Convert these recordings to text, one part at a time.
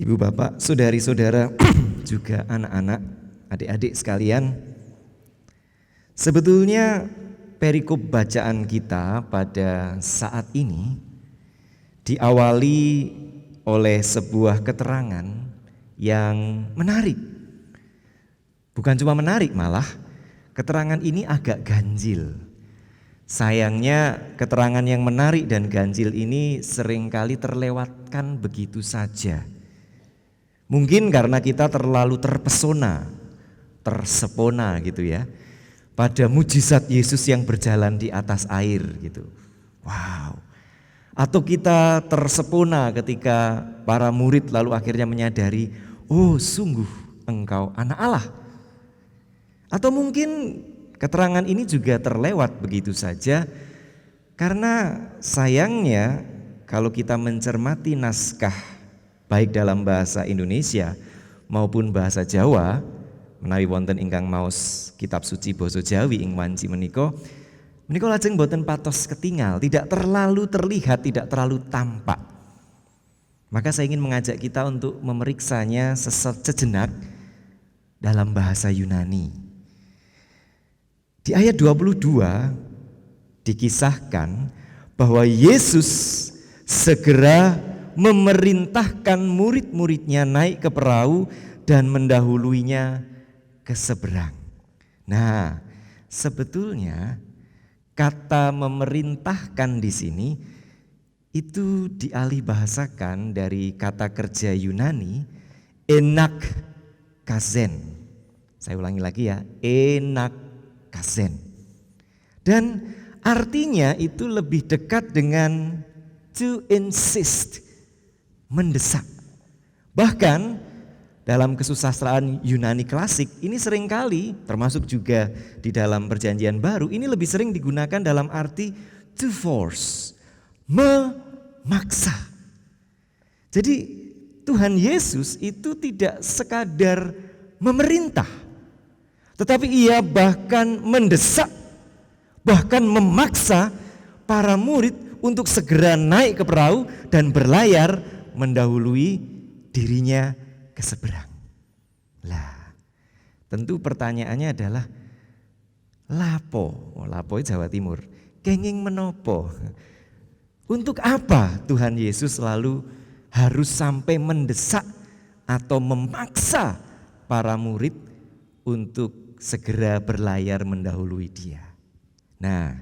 Ibu bapak, saudari-saudara, juga anak-anak, adik-adik sekalian. Sebetulnya perikop bacaan kita pada saat ini diawali oleh sebuah keterangan yang menarik. Bukan cuma menarik, malah keterangan ini agak ganjil. Sayangnya keterangan yang menarik dan ganjil ini seringkali terlewatkan begitu saja. Mungkin karena kita terlalu tersepona gitu ya, pada mujizat Yesus yang berjalan di atas air gitu. Wow. Atau kita tersepona ketika para murid lalu akhirnya menyadari, oh sungguh engkau anak Allah. Atau mungkin keterangan ini juga terlewat begitu saja karena sayangnya kalau kita mencermati naskah baik dalam bahasa Indonesia maupun bahasa Jawa, menawi wonten ingkang maos kitab suci basa Jawi ing wanci menika lajeng boten patos ketingal, tidak terlalu terlihat, tidak terlalu tampak. Maka saya ingin mengajak kita untuk memeriksanya sejenak dalam bahasa Yunani. Di ayat 22 dikisahkan bahwa Yesus segera memerintahkan murid-muridnya naik ke perahu dan mendahuluinya ke seberang. Nah, sebetulnya kata memerintahkan di sini itu dialih bahasakan dari kata kerja Yunani enak kazen. Saya ulangi lagi ya, enak kazen. Dan artinya itu lebih dekat dengan to insist, mendesak. Bahkan dalam kesusastraan Yunani klasik ini seringkali termasuk juga di dalam Perjanjian Baru ini lebih sering digunakan dalam arti to force, memaksa. Jadi Tuhan Yesus itu tidak sekadar memerintah, tetapi ia bahkan mendesak, bahkan memaksa para murid untuk segera naik ke perahu dan berlayar mendahului dirinya ke seberang. Lah, tentu pertanyaannya adalah lapo Jawa Timur, kenging menopo. Untuk apa Tuhan Yesus selalu harus sampai mendesak atau memaksa para murid untuk segera berlayar mendahului dia? Nah,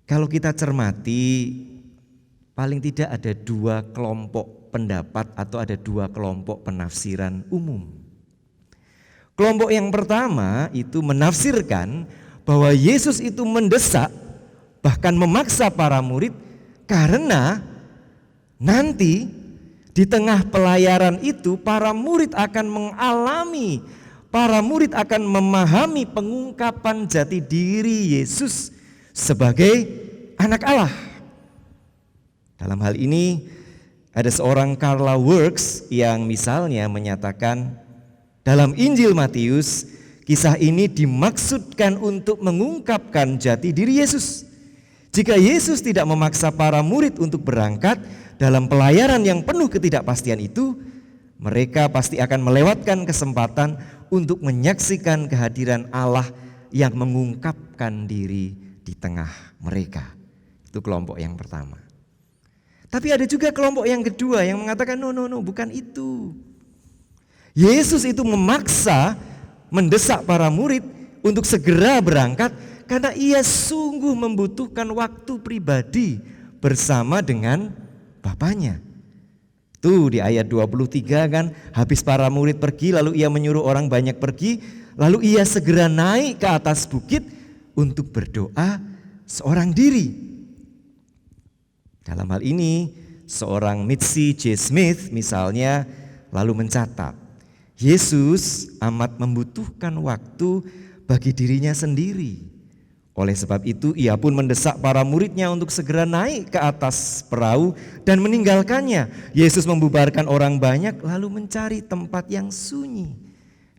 kalau kita cermati paling tidak ada dua kelompok pendapat atau ada dua kelompok penafsiran umum. Kelompok yang pertama itu menafsirkan bahwa Yesus itu mendesak bahkan memaksa para murid karena nanti di tengah pelayaran itu para murid akan memahami pengungkapan jati diri Yesus sebagai anak Allah. Dalam hal ini ada seorang Carla Works yang misalnya menyatakan dalam Injil Matius kisah ini dimaksudkan untuk mengungkapkan jati diri Yesus. Jika Yesus tidak memaksa para murid untuk berangkat dalam pelayaran yang penuh ketidakpastian itu, mereka pasti akan melewatkan kesempatan untuk menyaksikan kehadiran Allah yang mengungkapkan diri di tengah mereka. Itu kelompok yang pertama. Tapi ada juga kelompok yang kedua yang mengatakan no, bukan itu. Yesus itu memaksa, mendesak para murid untuk segera berangkat karena ia sungguh membutuhkan waktu pribadi bersama dengan Bapaknya. Tuh di ayat 23 kan, habis para murid pergi lalu ia menyuruh orang banyak pergi, lalu ia segera naik ke atas bukit untuk berdoa seorang diri. Dalam hal ini seorang Mitzi J. Smith misalnya lalu mencatat, Yesus amat membutuhkan waktu bagi dirinya sendiri. Oleh sebab itu ia pun mendesak para muridnya untuk segera naik ke atas perahu dan meninggalkannya. Yesus membubarkan orang banyak lalu mencari tempat yang sunyi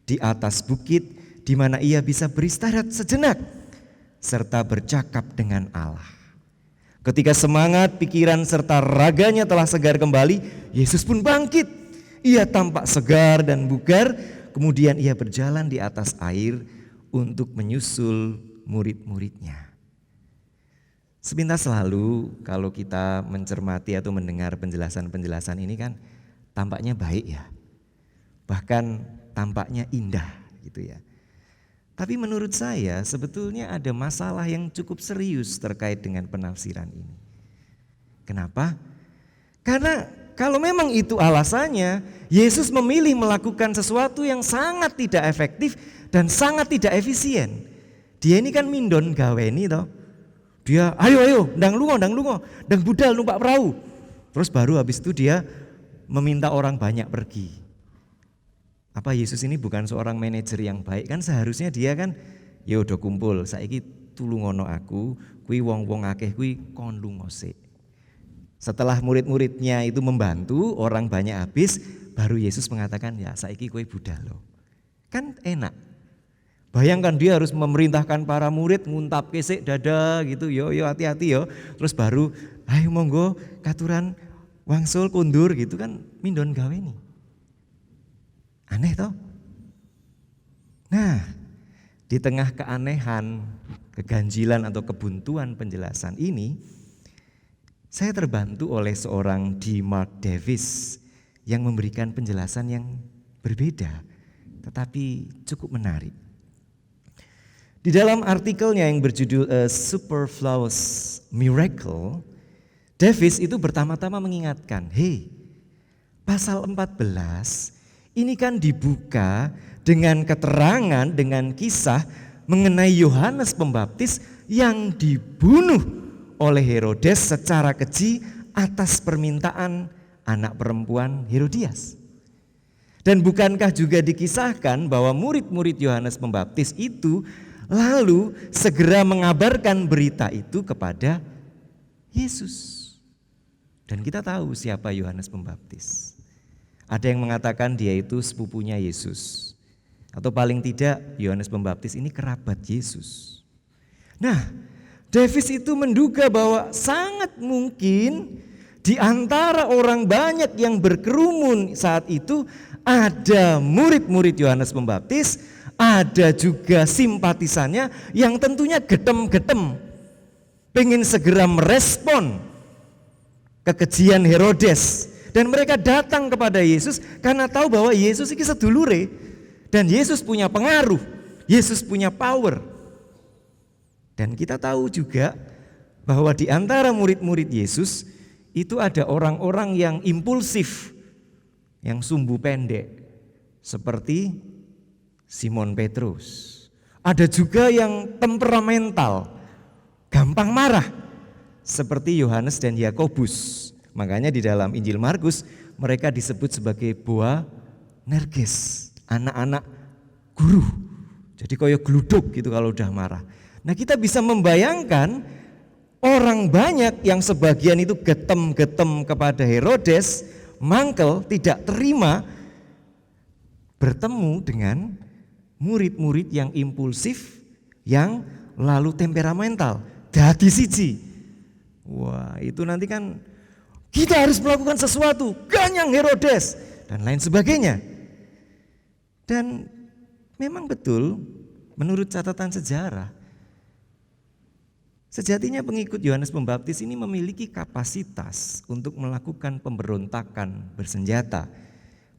di atas bukit di mana ia bisa beristirahat sejenak serta bercakap dengan Allah. Ketika semangat, pikiran serta raganya telah segar kembali, Yesus pun bangkit. ia tampak segar dan bugar, kemudian ia berjalan di atas air untuk menyusul murid-muridnya. Sepintas lalu kalau kita mencermati atau mendengar penjelasan-penjelasan ini kan tampaknya baik ya. Bahkan tampaknya indah gitu ya. Tapi menurut saya sebetulnya ada masalah yang cukup serius terkait dengan penafsiran ini. Kenapa? Karena kalau memang itu alasannya, Yesus memilih melakukan sesuatu yang sangat tidak efektif dan sangat tidak efisien. Dia ini kan mindon gaweni toh. Dia ayo ndang lungo, ndang budal numpak perahu. Terus baru habis itu dia meminta orang banyak pergi. Apa Yesus ini bukan seorang manajer yang baik? Kan seharusnya dia kan ya udah kumpul, saiki tulungono aku, kuwi wong-wong akeh kuwi kon lunga sik. Setelah murid-muridnya itu membantu, orang banyak habis, baru Yesus mengatakan ya saiki kowe budal lo. Kan enak. Bayangkan dia harus memerintahkan para murid nguntap kesik dada gitu, yo hati-hati yo. Terus baru ayo monggo katuran wangsul kundur gitu kan mindon gawe nih. Aneh toh? Nah, di tengah keanehan, keganjilan atau kebuntuan penjelasan ini, saya terbantu oleh seorang D. Mark Davis yang memberikan penjelasan yang berbeda, tetapi cukup menarik. Di dalam artikelnya yang berjudul A Superfluous Miracle, Davis itu pertama-tama mengingatkan, hey, pasal 14 ini kan dibuka dengan keterangan, dengan kisah mengenai Yohanes Pembaptis yang dibunuh oleh Herodes secara keji atas permintaan anak perempuan Herodias. Dan bukankah juga dikisahkan bahwa murid-murid Yohanes Pembaptis itu lalu segera mengabarkan berita itu kepada Yesus. Dan kita tahu siapa Yohanes Pembaptis. Ada yang mengatakan dia itu sepupunya Yesus. Atau paling tidak Yohanes Pembaptis ini kerabat Yesus. Nah, Davis itu menduga bahwa sangat mungkin di antara orang banyak yang berkerumun saat itu ada murid-murid Yohanes Pembaptis, ada juga simpatisannya yang tentunya getem-getem, pengen segera merespon kekejian Herodes. Dan mereka datang kepada Yesus karena tahu bahwa Yesus ini sedulure dan Yesus punya pengaruh, Yesus punya power. Dan kita tahu juga bahwa di antara murid-murid Yesus itu ada orang-orang yang impulsif, yang sumbu pendek, seperti Simon Petrus. Ada juga yang temperamental, gampang marah, seperti Yohanes dan Yakobus. Makanya di dalam Injil Markus mereka disebut sebagai Boanerges, anak-anak guru. Jadi kayak gluduk gitu kalau udah marah. Nah, kita bisa membayangkan orang banyak yang sebagian itu getem-getem kepada Herodes, mangkel, tidak terima bertemu dengan murid-murid yang impulsif, yang lalu temperamental, dadi siji. Wah, itu nanti kan kita harus melakukan sesuatu, ganyang Herodes, dan lain sebagainya. Dan memang betul, menurut catatan sejarah, sejatinya pengikut Yohanes Pembaptis ini memiliki kapasitas untuk melakukan pemberontakan bersenjata.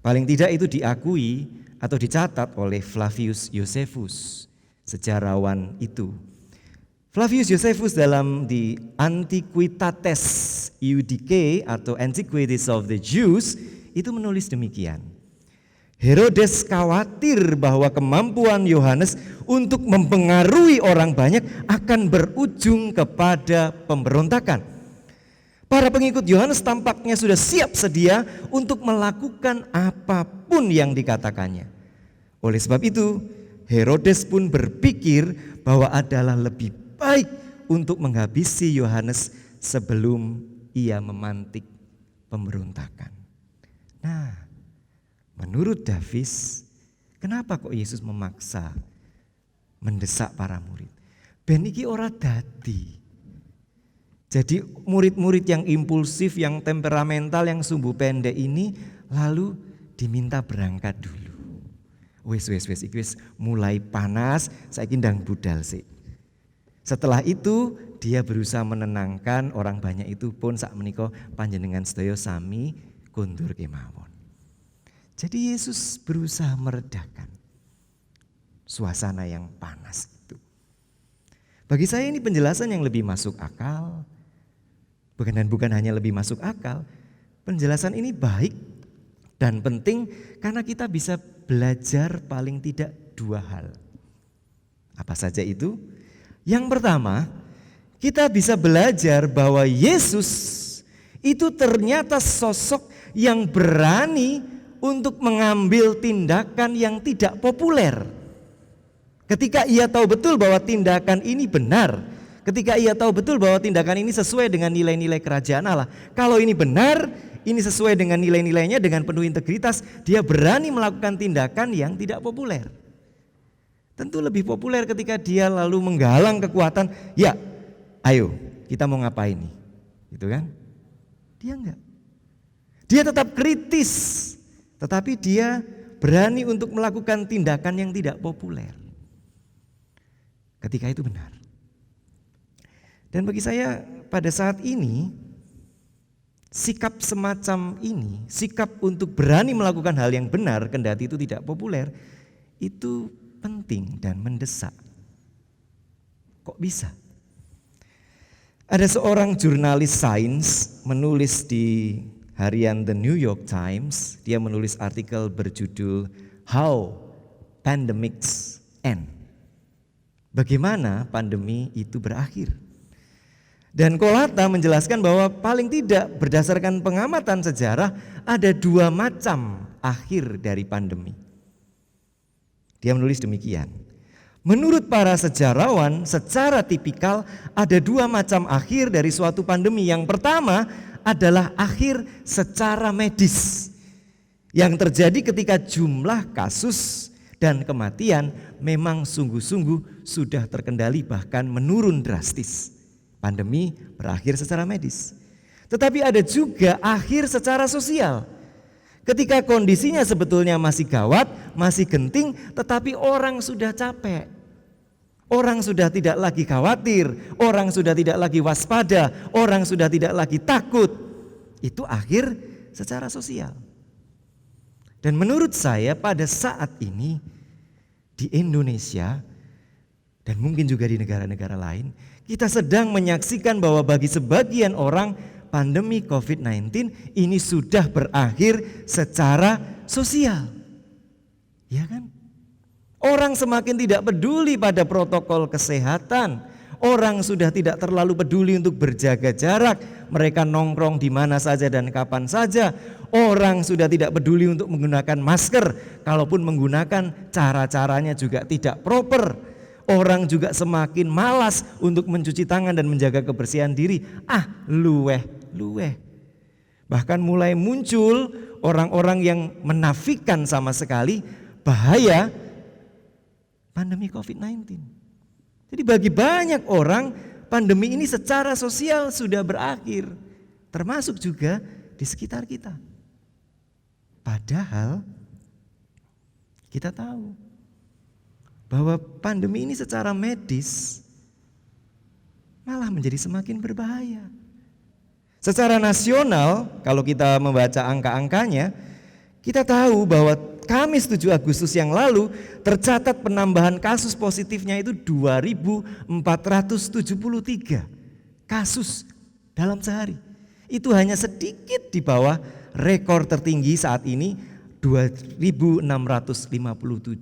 Paling tidak itu diakui atau dicatat oleh Flavius Josephus, sejarawan itu. Flavius Josephus dalam di Antiquitates Iudicae atau Antiquities of the Jews itu menulis demikian. Herodes khawatir bahwa kemampuan Yohanes untuk mempengaruhi orang banyak akan berujung kepada pemberontakan. Para pengikut Yohanes tampaknya sudah siap sedia untuk melakukan apapun yang dikatakannya. Oleh sebab itu, Herodes pun berpikir bahwa adalah lebih baik untuk menghabisi Yohanes sebelum ia memantik pemberontakan. Nah, menurut Davis, kenapa kok Yesus memaksa mendesak para murid? Ben iki ora dadi. Jadi murid-murid yang impulsif, yang temperamental, yang sumbu pendek ini lalu diminta berangkat dulu. Wis iki wis mulai panas, saiki ndang budal sik. Setelah itu dia berusaha menenangkan orang banyak itu pun sakmenika panjenengan sedaya sami kondur kemawon. Jadi Yesus berusaha meredakan suasana yang panas itu. Bagi saya ini penjelasan yang lebih masuk akal. Bukan hanya lebih masuk akal. Penjelasan ini baik dan penting karena kita bisa belajar paling tidak dua hal. Apa saja itu? Yang pertama, kita bisa belajar bahwa Yesus itu ternyata sosok yang berani untuk mengambil tindakan yang tidak populer. Ketika ia tahu betul bahwa tindakan ini benar, ketika ia tahu betul bahwa tindakan ini sesuai dengan nilai-nilai kerajaan Allah. Kalau ini benar, ini sesuai dengan nilai-nilainya dengan penuh integritas, dia berani melakukan tindakan yang tidak populer. Tentu lebih populer ketika dia lalu menggalang kekuatan, ya ayo kita mau ngapain nih, gitu kan? Dia enggak. Dia tetap kritis, tetapi dia berani untuk melakukan tindakan yang tidak populer. Ketika itu benar. Dan bagi saya pada saat ini, sikap semacam ini, sikap untuk berani melakukan hal yang benar kendati itu tidak populer, itu penting dan mendesak. Kok bisa? Ada seorang jurnalis sains menulis di harian The New York Times, dia menulis artikel berjudul How Pandemics End. Bagaimana pandemi itu berakhir. Dan Kolata menjelaskan bahwa paling tidak berdasarkan pengamatan sejarah ada dua macam akhir dari pandemi. Dia menulis demikian. Menurut para sejarawan secara tipikal ada dua macam akhir dari suatu pandemi. Yang pertama adalah akhir secara medis yang terjadi ketika jumlah kasus dan kematian memang sungguh-sungguh sudah terkendali bahkan menurun drastis. Pandemi berakhir secara medis. Tetapi ada juga akhir secara sosial. Ketika kondisinya sebetulnya masih gawat, masih genting, tetapi orang sudah capek. Orang sudah tidak lagi khawatir, orang sudah tidak lagi waspada, orang sudah tidak lagi takut. Itu akhir secara sosial. Dan menurut saya pada saat ini di Indonesia dan mungkin juga di negara-negara lain, kita sedang menyaksikan bahwa bagi sebagian orang pandemi COVID-19 ini sudah berakhir secara sosial. Ya kan? Orang semakin tidak peduli pada protokol kesehatan. Orang sudah tidak terlalu peduli untuk berjaga jarak. Mereka nongkrong di mana saja dan kapan saja. Orang sudah tidak peduli untuk menggunakan masker. Kalaupun menggunakan, cara-caranya juga tidak proper. Orang juga semakin malas untuk mencuci tangan dan menjaga kebersihan diri. Luweh. Bahkan mulai muncul orang-orang yang menafikan sama sekali bahaya pandemi COVID-19. Jadi bagi banyak orang pandemi ini secara sosial sudah berakhir, termasuk juga di sekitar kita. Padahal kita tahu bahwa pandemi ini secara medis malah menjadi semakin berbahaya. Secara nasional, kalau kita membaca angka-angkanya, kita tahu bahwa Kamis 7 Agustus yang lalu tercatat penambahan kasus positifnya itu 2.473 kasus dalam sehari. Itu hanya sedikit di bawah rekor tertinggi saat ini 2.657.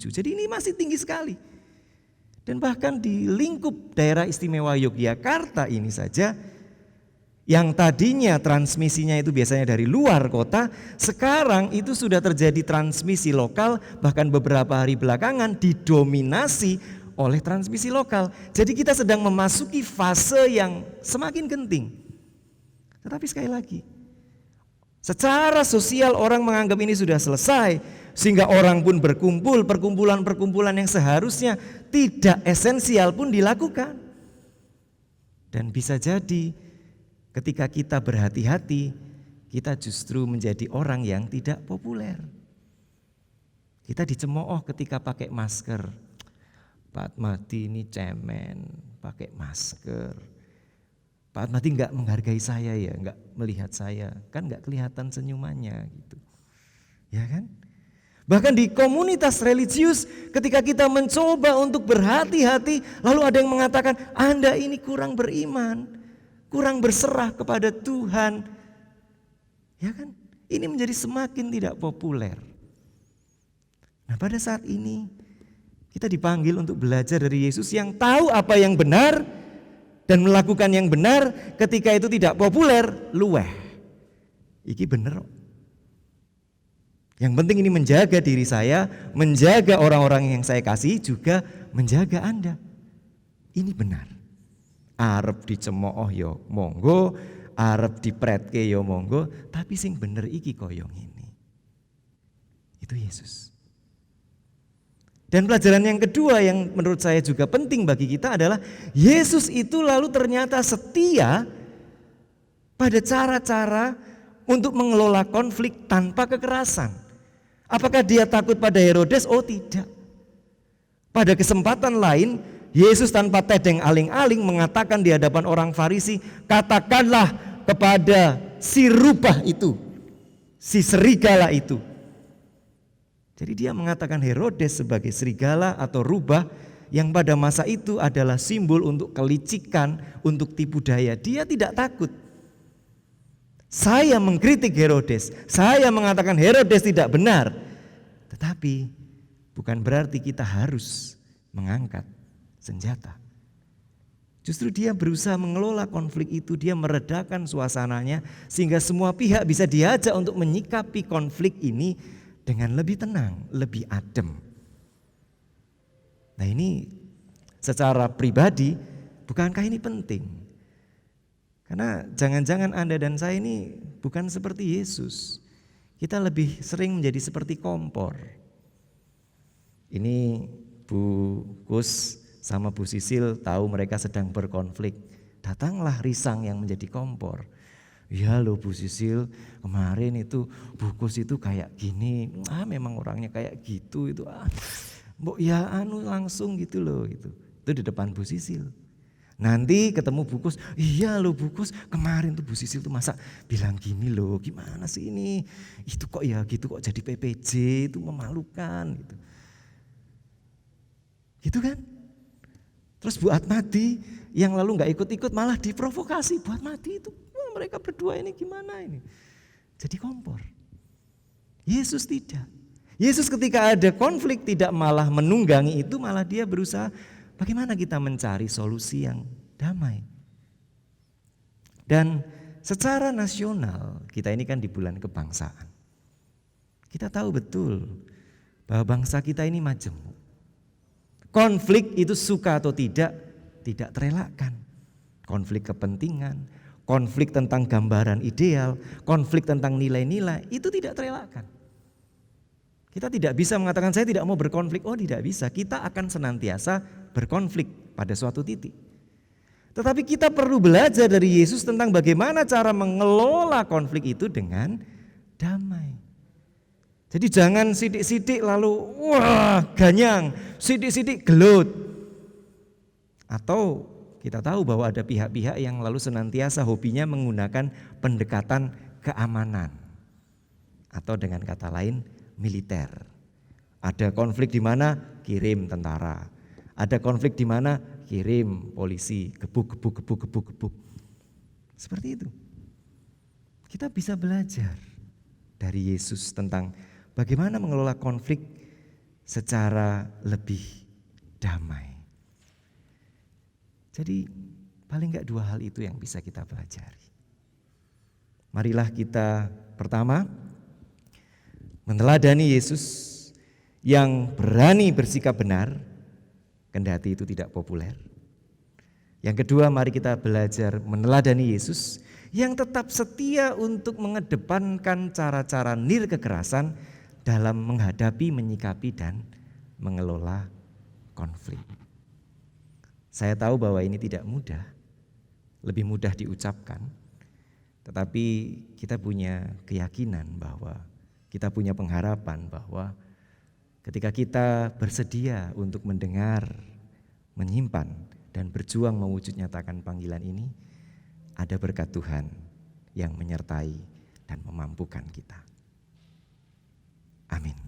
Jadi ini masih tinggi sekali. Dan bahkan di lingkup daerah istimewa Yogyakarta ini saja, yang tadinya transmisinya itu biasanya dari luar kota, sekarang itu sudah terjadi transmisi lokal, bahkan beberapa hari belakangan didominasi oleh transmisi lokal. Jadi kita sedang memasuki fase yang semakin genting. Tetapi sekali lagi, secara sosial orang menganggap ini sudah selesai, sehingga orang pun berkumpul, perkumpulan-perkumpulan yang seharusnya tidak esensial pun dilakukan. Dan bisa jadi ketika kita berhati-hati, kita justru menjadi orang yang tidak populer. Kita dicemooh ketika pakai masker. Pak Atmadi ini cemen, pakai masker. Pak Atmadi enggak menghargai saya ya, enggak melihat saya. Kan enggak kelihatan senyumannya gitu. Ya kan? Bahkan di komunitas religius ketika kita mencoba untuk berhati-hati, lalu ada yang mengatakan Anda ini kurang beriman, kurang berserah kepada Tuhan. Ya kan? Ini menjadi semakin tidak populer. Nah, pada saat ini kita dipanggil untuk belajar dari Yesus yang tahu apa yang benar dan melakukan yang benar. Ketika itu tidak populer, luweh. Iki bener. Yang penting ini menjaga diri saya, menjaga orang-orang yang saya kasih, juga menjaga Anda. Ini benar. Arep dicemooh yo monggo, arep dipretke yo monggo, tapi sing bener iki koyong ini. Itu Yesus. Dan pelajaran yang kedua yang menurut saya juga penting bagi kita adalah Yesus itu lalu ternyata setia pada cara-cara untuk mengelola konflik tanpa kekerasan. Apakah dia takut pada Herodes? Oh tidak. Pada kesempatan lain Yesus tanpa tedeng aling-aling mengatakan di hadapan orang Farisi, katakanlah kepada si rubah itu, si serigala itu. Jadi dia mengatakan Herodes sebagai serigala atau rubah yang pada masa itu adalah simbol untuk kelicikan, untuk tipu daya. Dia tidak takut. Saya mengkritik Herodes, saya mengatakan Herodes tidak benar. Tetapi bukan berarti kita harus mengangkat senjata. Justru dia berusaha mengelola konflik itu, dia meredakan suasananya sehingga semua pihak bisa diajak untuk menyikapi konflik ini dengan lebih tenang, lebih adem. Nah ini secara pribadi, bukankah ini penting? Karena jangan-jangan Anda dan saya ini bukan seperti Yesus. Kita lebih sering menjadi seperti kompor. Ini Bu Kus sama Bu Sisil tahu mereka sedang berkonflik. Datanglah risang yang menjadi kompor. Ya loh Bu Sisil, kemarin itu Bu Kus itu kayak gini, memang orangnya kayak gitu itu. Mbok ya langsung gitu loh itu. Itu di depan Bu Sisil. Nanti ketemu Bu Kus, iya loh Bu Kus, kemarin tuh Bu Sisil tuh masa bilang gini loh, gimana sih ini? Itu kok ya gitu kok jadi PPJ, itu memalukan gitu. Gitu kan? Terus Bu Atmadi yang lalu gak ikut-ikut malah diprovokasi. Bu Atmadi itu mereka berdua ini gimana ini? Jadi kompor. Yesus tidak. Yesus ketika ada konflik tidak malah menunggangi itu, malah dia berusaha bagaimana kita mencari solusi yang damai. Dan secara nasional, kita ini kan di bulan kebangsaan. Kita tahu betul bahwa bangsa kita ini majemuk. Konflik itu suka atau tidak terelakkan. Konflik kepentingan, konflik tentang gambaran ideal, konflik tentang nilai-nilai, itu tidak terelakkan. Kita tidak bisa mengatakan saya tidak mau berkonflik, oh tidak bisa. Kita akan senantiasa berkonflik pada suatu titik. Tetapi kita perlu belajar dari Yesus tentang bagaimana cara mengelola konflik itu dengan damai. Jadi jangan sidik-sidik lalu wah ganyang, sidik-sidik gelut. Atau kita tahu bahwa ada pihak-pihak yang lalu senantiasa hobinya menggunakan pendekatan keamanan. Atau dengan kata lain militer. Ada konflik di mana kirim tentara. Ada konflik di mana kirim polisi, gebuk. Seperti itu. Kita bisa belajar dari Yesus tentang bagaimana mengelola konflik secara lebih damai. Jadi paling enggak dua hal itu yang bisa kita pelajari. Marilah kita pertama meneladani Yesus yang berani bersikap benar, kendati itu tidak populer. Yang kedua, mari kita belajar meneladani Yesus yang tetap setia untuk mengedepankan cara-cara nirkekerasan dalam menghadapi, menyikapi, dan mengelola konflik. Saya tahu bahwa ini tidak mudah, lebih mudah diucapkan, tetapi kita punya keyakinan bahwa kita punya pengharapan bahwa Ketika kita bersedia untuk mendengar, menyimpan, dan berjuang mewujud nyatakan panggilan ini, ada berkat Tuhan yang menyertai dan memampukan kita. Amin.